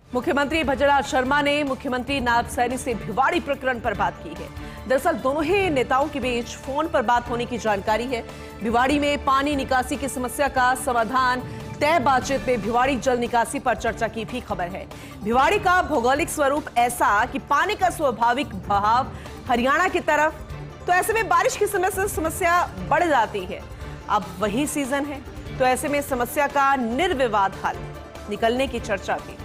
मुख्यमंत्री भजनलाल शर्मा ने मुख्यमंत्री नायब सैनी से भिवाड़ी प्रकरण पर बात की है। दरअसल दोनों ही नेताओं के बीच फोन पर बात होने की जानकारी है। भिवाड़ी में पानी निकासी की समस्या का समाधान तय बातचीत में भिवाड़ी जल निकासी पर चर्चा की भी खबर है। भिवाड़ी का भौगोलिक स्वरूप ऐसा कि पानी का स्वाभाविक बहाव हरियाणा की तरफ, तो ऐसे में बारिश की समस्या बढ़ जाती है। अब वही सीजन है, तो ऐसे में समस्या का निर्विवाद हल निकलने की चर्चा थी।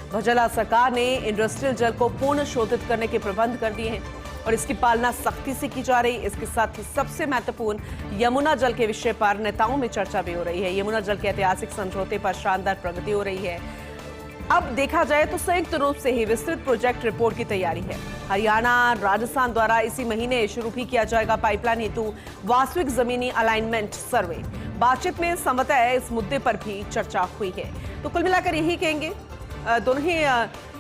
भजनलाल सरकार ने इंडस्ट्रियल जल को पूर्ण शोधित करने के प्रबंध कर दिए हैं और इसकी पालना सख्ती से की जा रही है। इसके साथ ही सबसे महत्वपूर्ण यमुना जल के विषय पर नेताओं में चर्चा भी हो रही है। यमुना जल के ऐतिहासिक समझौते पर शानदार प्रगति हो रही है। अब देखा जाए तो संयुक्त रूप से ही विस्तृत प्रोजेक्ट रिपोर्ट की तैयारी है। हरियाणा राजस्थान द्वारा इसी महीने शुरू भी किया जाएगा पाइपलाइन हेतु वास्तविक जमीनी अलाइनमेंट सर्वे। बातचीत में संभवतः इस मुद्दे पर भी चर्चा हुई है। तो कुल मिलाकर यही कहेंगे, दोनों ही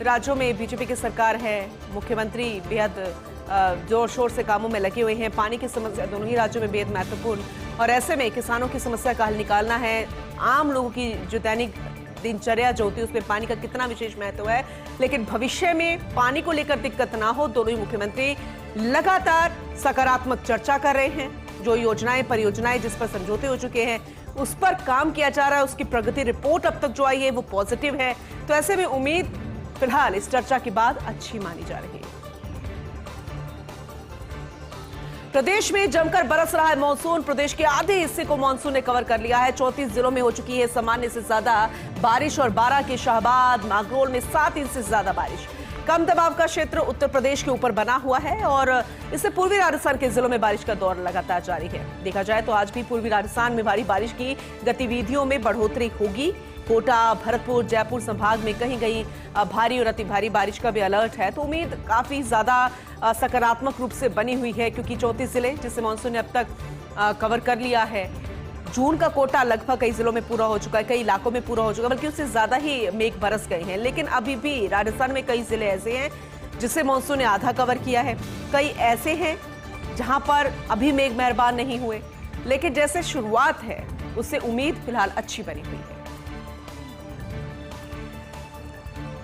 राज्यों में बीजेपी की सरकार है। मुख्यमंत्री बेहद जोर शोर से कामों में लगे हुए हैं। पानी की समस्या दोनों ही राज्यों में बेहद महत्वपूर्ण, और ऐसे में किसानों की समस्या का हल निकालना है। आम लोगों की जो दैनिक दिनचर्या जो होती है उसमें पानी का कितना विशेष महत्व है, लेकिन भविष्य में पानी को लेकर दिक्कत ना हो, दोनों ही मुख्यमंत्री लगातार सकारात्मक चर्चा कर रहे हैं। जो योजनाएं परियोजनाएं जिस पर समझौते हो चुके हैं उस पर काम किया जा रहा है। उसकी प्रगति रिपोर्ट अब तक जो आई है वो पॉजिटिव है। तो ऐसे में उम्मीद फिलहाल इस चर्चा के बाद अच्छी मानी जा रही है। प्रदेश में जमकर बरस रहा है मानसून। प्रदेश के आधे हिस्से को मानसून ने कवर कर लिया है। 34 जिलों में हो चुकी है सामान्य से ज्यादा बारिश और 12 के शाहबाद मागरोल में 7 इंच से ज्यादा बारिश। कम दबाव का क्षेत्र उत्तर प्रदेश के ऊपर बना हुआ है और इससे पूर्वी राजस्थान के जिलों में बारिश का दौर लगातार जारी है। देखा जाए तो आज भी पूर्वी राजस्थान में भारी बारिश की गतिविधियों में बढ़ोतरी होगी। कोटा, भरतपुर, जयपुर संभाग में कहीं कहीं भारी और अति भारी बारिश का भी अलर्ट है। तो उम्मीद काफी ज्यादा सकारात्मक रूप से बनी हुई है, क्योंकि 34 जिले जिसे मानसून ने अब तक कवर कर लिया है। जून का कोटा लगभग कई जिलों में पूरा हो चुका है, कई इलाकों में पूरा हो चुका है, बल्कि उससे ज्यादा ही मेघ बरस गए हैं। लेकिन अभी भी राजस्थान में कई जिले ऐसे हैं जिसे मानसून ने आधा कवर किया है। कई ऐसे हैं जहां पर अभी मेघ मेहरबान नहीं हुए, लेकिन जैसे शुरुआत है उससे उम्मीद फिलहाल अच्छी बनी हुई है।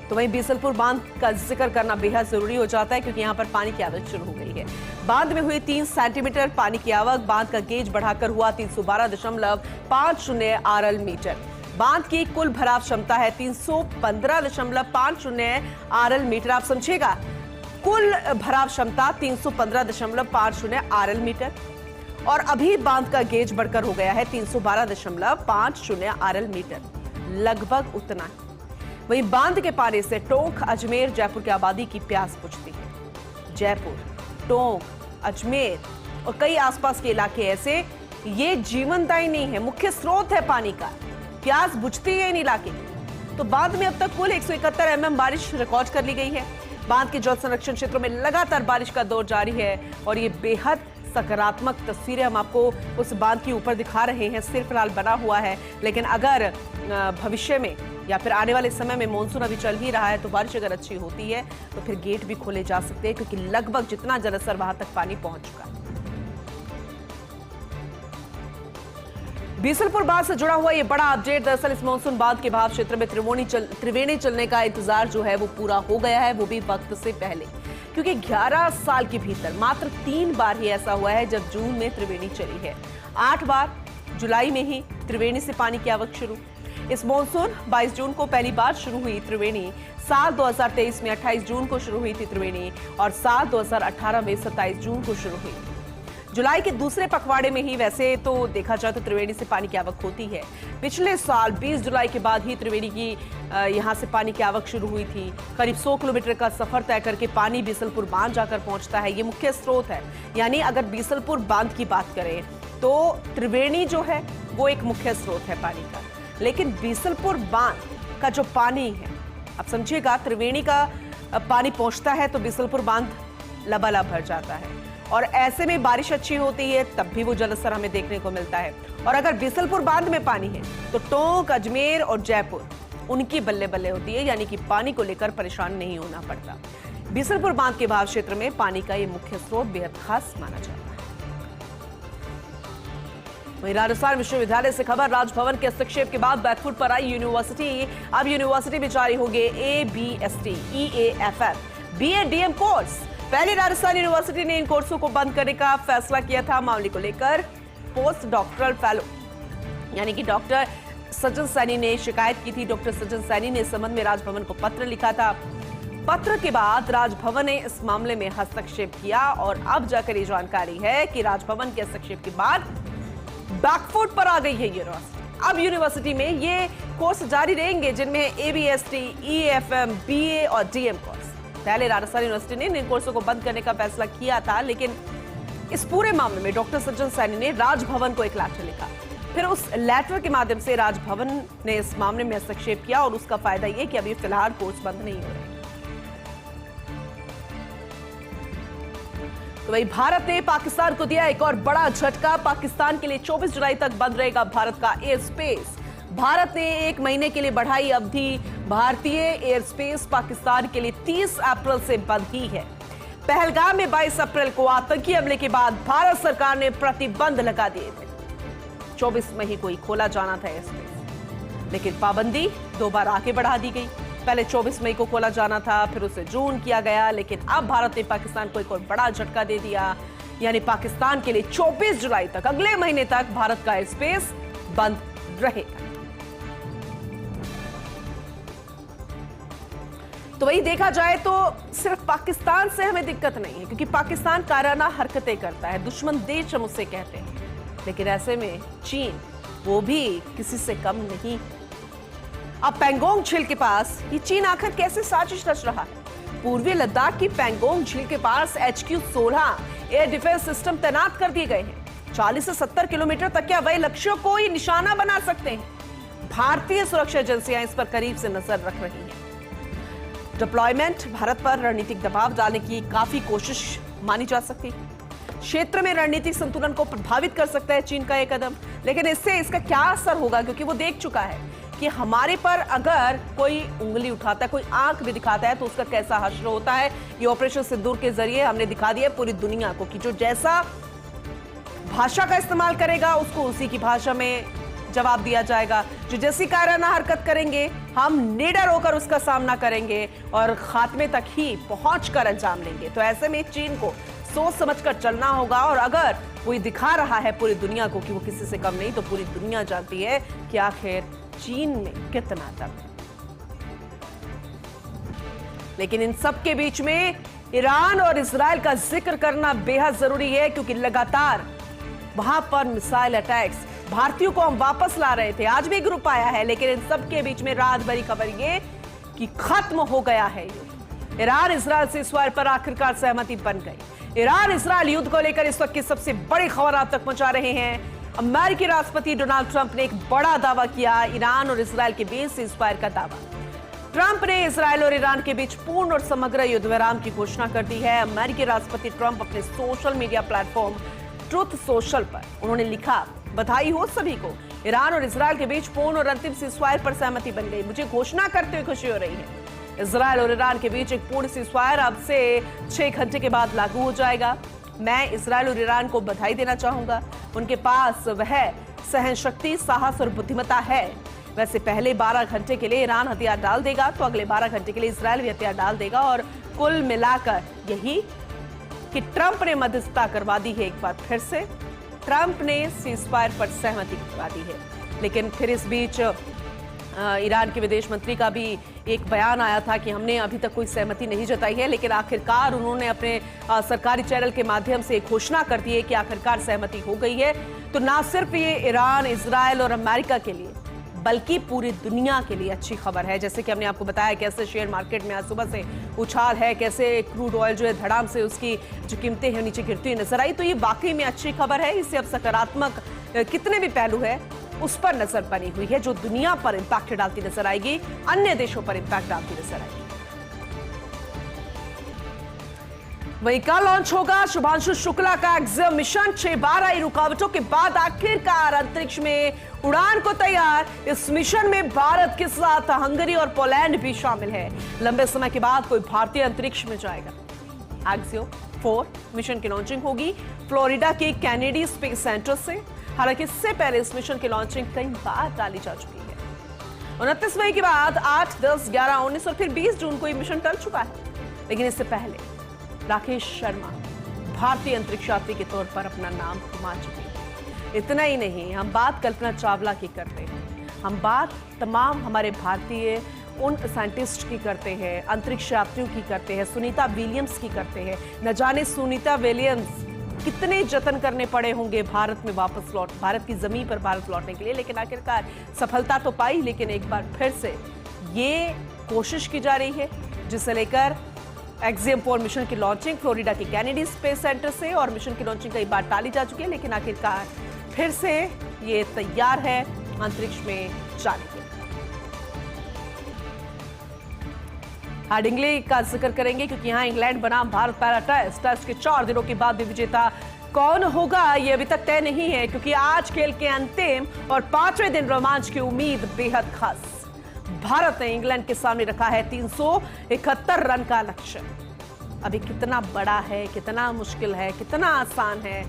तो वहीं बीसलपुर बांध का जिक्र करना बेहद जरूरी हो जाता है, क्योंकि यहां पर पानी की आवक शुरू हो गई है। बांध में हुई 3 सेंटीमीटर पानी की आवक। बांध का गेज बढ़ाकर हुआ 312.50 आरएल मीटर। बांध की कुल भराव क्षमता है 315.50 आरएल मीटर। आप समझिएगा, कुल भराव क्षमता 315.50 आरएल मीटर, और अभी बांध का गेज बढ़कर हो गया है 312.50 आरएल मीटर, लगभग उतना ही। वहीं बांध के पानी से टोंक, अजमेर, जयपुर की आबादी की प्यास बुझती है। जयपुर, टोंक, अजमेर और कई आसपास के इलाके ऐसे, ये जीवनदायी नहीं है, मुख्य स्रोत है पानी का। प्यास बुझती है इन इलाके की। तो बांध में अब तक कुल 171 mm बारिश रिकॉर्ड कर ली गई है। बांध के जल संरक्षण क्षेत्रों में लगातार बारिश का दौर जारी है और ये बेहद सकारात्मक तस्वीरें हम आपको उस बांध के ऊपर दिखा रहे हैं। सिर्फ फिलहाल बना हुआ है, लेकिन अगर भविष्य में या फिर आने वाले समय में मानसून अभी चल ही रहा है तो बारिश अगर अच्छी होती है तो फिर गेट भी खोले जा सकते हैं, क्योंकि लगभग जितना जलस्तर वहां तक पानी पहुंच चुका है। बीसलपुर बांध से जुड़ा हुआ ये बड़ा अपडेट। दरअसल इस मानसून बांध के भाव क्षेत्र में त्रिवेणी चलने का इंतजार जो है वो पूरा हो गया है, वो भी वक्त से पहले, क्योंकि 11 साल के भीतर मात्र 3 बार ही ऐसा हुआ है जब जून में त्रिवेणी चली है। 8 बार जुलाई में ही त्रिवेणी से पानी की आवक शुरू। इस मानसून 22 जून को पहली बार शुरू हुई त्रिवेणी। साल 2023 में 28 जून को शुरू हुई थी त्रिवेणी और साल 2018 में 27 जून को शुरू हुई। जुलाई के दूसरे पखवाड़े में ही वैसे तो देखा जाए तो त्रिवेणी से पानी की आवक होती है। पिछले साल 20 जुलाई के बाद ही त्रिवेणी की यहां से पानी की आवक शुरू हुई थी। करीब 100 किलोमीटर का सफर तय करके पानी बीसलपुर बांध जाकर पहुंचता है। ये मुख्य स्रोत है, यानी अगर बीसलपुर बांध की बात करें तो त्रिवेणी जो है वो एक मुख्य स्रोत है पानी का। लेकिन बीसलपुर बांध का जो पानी है, अब समझिएगा, त्रिवेणी का पानी पहुंचता है तो बीसलपुर बांध लबालब भर जाता है, और ऐसे में बारिश अच्छी होती है तब भी वो जलस्तर हमें देखने को मिलता है। और अगर बीसलपुर बांध में पानी है तो टोंक, अजमेर और जयपुर उनकी बल्ले बल्ले होती है, यानी कि पानी को लेकर परेशान नहीं होना पड़ता। बीसलपुर बांध के भाव क्षेत्र में पानी का ये मुख्य स्रोत बेहद खास माना जाता है। वहीं राजस्थान विश्वविद्यालय से खबर, राजभवन के हस्तक्षेप के बाद बैकफुट पर आई यूनिवर्सिटी। अब यूनिवर्सिटी में जारी होंगे ABST, EAFM, BA DM course. पहले राजस्थान यूनिवर्सिटी ने इन कोर्सों को बंद करने का फैसला किया था। मामले को लेकर पोस्ट डॉक्टरल फेलो यानी कि डॉक्टर सज्जन सैनी ने शिकायत की थी। डॉक्टर सज्जन सैनी ने इस संबंध में राजभवन को पत्र लिखा था। पत्र के बाद राजभवन ने इस मामले में हस्तक्षेप किया और अब जाकर ये जानकारी है कि राजभवन के हस्तक्षेप के बाद बैकफुट पर आ गई है यूनिवर्सिटी। अब यूनिवर्सिटी में ये कोर्स जारी रहेंगे जिनमें ABST, EAFM, BA और DM कोर्स। पहले राजस्थान यूनिवर्सिटी ने इन कोर्सों को बंद करने का फैसला किया था, लेकिन इस पूरे मामले में डॉक्टर सज्जन सैनी ने राजभवन को एक लेटर लिखा। फिर उस लेटर के माध्यम से राजभवन ने इस मामले में हस्तक्षेप किया और उसका फायदा यह कि अभी फिलहाल कोर्स बंद नहीं हो रहे। तो वही भारत ने पाकिस्तान को दिया एक और बड़ा झटका। पाकिस्तान के लिए 24 जुलाई तक बंद रहेगा भारत का एयर स्पेस। भारत ने 1 महीने के लिए बढ़ाई अवधि। भारतीय एयर स्पेस पाकिस्तान के लिए 30 अप्रैल से बंद ही है। पहलगाम में 22 अप्रैल को आतंकी हमले के बाद भारत सरकार ने प्रतिबंध लगा दिए थे। 24 मई को ही खोला जाना था एयर स्पेस, लेकिन पाबंदी 2 बार आगे बढ़ा दी गई। पहले 24 मई को खोला जाना था, फिर उसे जून किया गया, लेकिन अब भारत ने पाकिस्तान को एक और बड़ा झटका दे दिया। यानी पाकिस्तान के लिए 24 जुलाई तक, अगले महीने तक भारत का एयर स्पेस बंद रहेगा। तो वही देखा जाए तो सिर्फ पाकिस्तान से हमें दिक्कत नहीं है, क्योंकि पाकिस्तान कायराना हरकतें करता है, दुश्मन देश हम उससे कहते हैं। लेकिन ऐसे में चीन, वो भी किसी से कम नहीं। अब पैंगोंग झील के पास ये चीन आखिर कैसे साजिश रच रहा है? पूर्वी लद्दाख की पैंगोंग झील के पास HQ-16 एयर डिफेंस सिस्टम तैनात कर दिए गए हैं। 40 से 70 किलोमीटर तक के अवैध लक्ष्यों को ही निशाना बना सकते हैं। भारतीय सुरक्षा एजेंसियां इस पर करीब से नजर रख रही हैं। डिप्लॉयमेंट भारत पर रणनीतिक दबाव डालने की काफी कोशिश मानी जा सकती है। क्षेत्र में रणनीतिक संतुलन को प्रभावित कर सकता है चीन का यह कदम, लेकिन इससे इसका क्या असर होगा, क्योंकि वो देख चुका है कि हमारे पर अगर कोई उंगली उठाता है, कोई आंख भी दिखाता है, तो उसका कैसा हश्र होता है। ये ऑपरेशन सिंदूर के जरिए हमने दिखा दिया पूरी दुनिया को कि जो जैसा भाषा का इस्तेमाल करेगा उसको उसी की भाषा में जवाब दिया जाएगा। जो जैसी कायराना हरकत करेंगे हम निडर होकर उसका सामना करेंगे और खात्मे तक ही पहुंचकर अंजाम लेंगे। तो ऐसे में चीन को सोच समझकर चलना होगा, और अगर कोई दिखा रहा है पूरी दुनिया को कि वो किसी से कम नहीं, तो पूरी दुनिया जानती है कि आखिर चीन में कितना दम है। लेकिन इन सब के बीच में ईरान और इजराइल का जिक्र करना बेहद जरूरी है, क्योंकि लगातार वहां पर मिसाइल अटैक्स, भारतीयों को हम वापस ला रहे थे। आज भी ग्रुप आया है, लेकिन इन सब के बीच में रात भरी खबर ये कि खत्म हो गया है युद्ध। ईरान इजराइल सीज़फायर पर आखिरकार सहमति बन गई। ईरान इजराइल युद्ध को लेकर इस वक्त की सबसे बड़ी खबर आप तक पहुंचा रहे हैं। अमेरिकी राष्ट्रपति डोनाल्ड ट्रंप ने एक बड़ा दावा किया, ईरान और इजराइल के बीच सीज़फायर का दावा। ट्रंप ने इजराइल और ईरान के बीच पूर्ण और समग्र युद्ध विराम की घोषणा कर दी है। अमेरिकी राष्ट्रपति ट्रंप अपने social media platform truth social पर उन्होंने लिखा, बधाई हो सभी को, ईरान और इजराइल के बीच पूर्ण और अंतिम सीज़फायर पर सहमति बन गई। मुझे घोषणा करते हुए खुशी हो रही है। इजराइल और ईरान के बीच एक पूर्ण सीज़फायर अब से 6 घंटे के बाद लागू हो जाएगा। मैं इजराइल और ईरान को बधाई देना चाहूंगा। उनके पास वह सहन शक्ति, साहस और बुद्धिमत्ता है। वैसे पहले 12 घंटे के लिए ईरान हथियार डाल देगा, तो अगले 12 घंटे के लिए इजराइल भी हथियार डाल देगा, और कुल मिलाकर यही कि ट्रंप ने मध्यस्थता करवा दी है। एक बार फिर से ट्रंप ने सीज़फायर पर सहमति करवा दी है। लेकिन फिर इस बीच ईरान के विदेश मंत्री का भी एक बयान आया था कि हमने अभी तक कोई सहमति नहीं जताई है, लेकिन आखिरकार उन्होंने अपने सरकारी चैनल के माध्यम से घोषणा कर दी है कि आखिरकार सहमति हो गई है। तो ना सिर्फ ये ईरान, इजराइल और अमेरिका के लिए, बल्कि पूरी दुनिया के लिए अच्छी खबर है। जैसे कि हमने आपको बताया कैसे शेयर मार्केट में आज सुबह से उछाल है, कैसे क्रूड ऑयल जो है धड़ाम से उसकी जो कीमतें हैं नीचे गिरती हुई नजर आई। तो ये वाकई में अच्छी खबर है। इससे अब सकारात्मक कितने भी पहलू है उस पर नजर बनी हुई है, जो दुनिया पर इंपैक्ट डालती नजर आएगी, अन्य देशों पर इंपैक्ट डालती नजर आएगी। वहीं कल लॉन्च होगा शुभांशु शुक्ला का एक्सम मिशन। 6-12 रुकावटों के बाद आखिरकार अंतरिक्ष में उड़ान को तैयार। इस मिशन में भारत के साथ हंगरी और पोलैंड भी शामिल है। लंबे समय के बाद कोई भारतीय अंतरिक्ष में जाएगा। एक्सियो 4 मिशन की लॉन्चिंग होगी फ्लोरिडा के कैनेडी स्पेस सेंटर से। हालांकि इससे पहले इस मिशन की लॉन्चिंग कई बार टाली जा चुकी है। 29 मई के बाद 8, 10, 11, 19 और फिर 20 जून को ये मिशन टल चुका है। लेकिन इससे पहले राकेश शर्मा भारतीय अंतरिक्ष यात्री के तौर पर अपना नाम कमा चुके हैं। इतना ही नहीं, हम बात कल्पना चावला की करते हैं, हम बात तमाम हमारे भारतीय उन साइंटिस्ट की करते हैं, अंतरिक्ष यात्रियों की करते हैं, सुनीता विलियम्स की करते हैं। न जाने सुनीता विलियम्स कितने जतन करने पड़े होंगे भारत की जमीन पर भारत लौटने के लिए, लेकिन आखिरकार सफलता तो पाई। लेकिन एक बार फिर से ये कोशिश की जा रही है, जिसे लेकर एक्सियम 4 मिशन की लॉन्चिंग फ्लोरिडा के कैनेडी स्पेस सेंटर से, और मिशन की लॉन्चिंग कई बार टाली जा चुकी है, लेकिन आखिरकार फिर से ये तैयार है अंतरिक्ष में जाने के लिए। हार्डिंगली का जिक्र करेंगे क्योंकि यहां इंग्लैंड बनाम भारत पैरा टेस्ट के 4 दिनों के बाद भी विजेता कौन होगा ये अभी तक तय नहीं है, क्योंकि आज खेल के अंतिम और 5वें दिन रोमांच की उम्मीद बेहद खास। भारत ने इंग्लैंड के सामने रखा है 371 रन का लक्ष्य। अभी कितना बड़ा है, कितना मुश्किल है, कितना आसान है,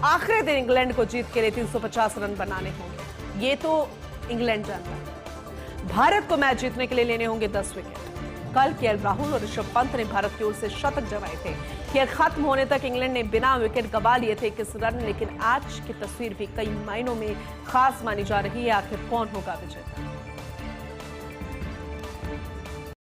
आखिरी दिन इंग्लैंड को जीत के लिए 350 रन बनाने होंगे, ये तो इंग्लैंड जानता है। भारत को मैच जीतने के लिए लेने होंगे 10 विकेट। कल केएल राहुल और ऋषभ पंत ने भारत की ओर से शतक जमाए थे। खेल खत्म होने तक इंग्लैंड ने बिना विकेट गंवा लिए थे 21 रन, लेकिन आज की तस्वीर भी कई मायनों में खास मानी जा रही है। आखिर कौन होगा विजेता?